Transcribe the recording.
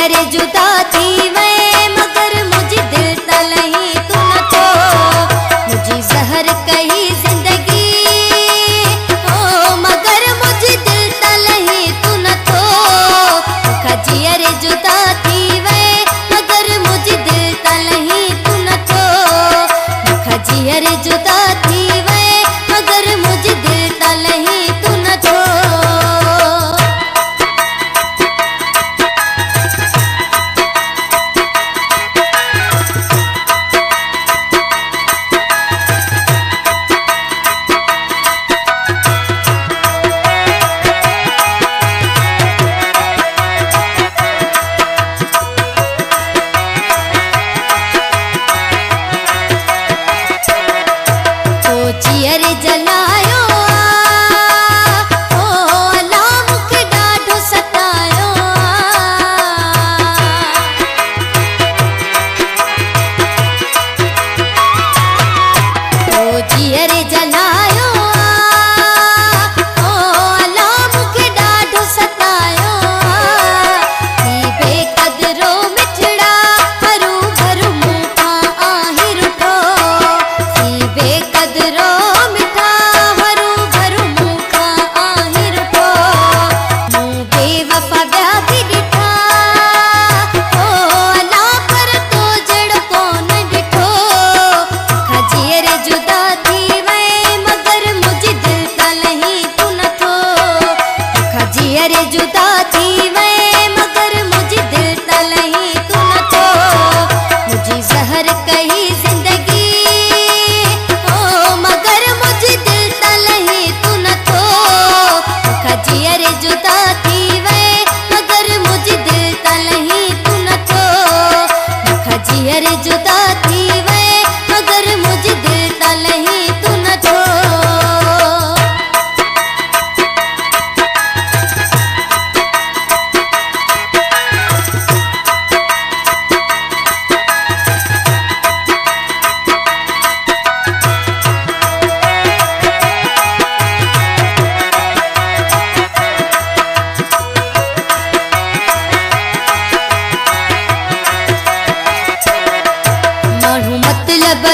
जियरे जुदा थी मैं मगर मुझे दिल तलही तू न तो मुझे जहर कही जिंदगी ओ मगर मुझे दिल तलही तू न तो जियरे जुदा थी मैं मगर मुझे दिल तलही तू न तो जियरे जुदा थी मैं मगर मुझे दिल तलही तू न तो जियरे जलायो ओ अला मुखे ॾाढो सतायो ओ जियरे जलायो ओ अला मुखे ॾाढो सतायो थी बेक़दरो मिठड़ा हरू भरू मूंखां आहीं रुठो थी बेक़दरो जियरे जुदा थी मैं मगर मुझे दिल तलही तू न तो मुझे जहर कही जिंदगी ओ मगर मुझे दिल तलही तू न तो जियरे जुदा थी मैं मगर मुझे दिल तलही तू न तो जियरे जुदा थी मैं मगर मुझे दिल तलही तू न तो मतलब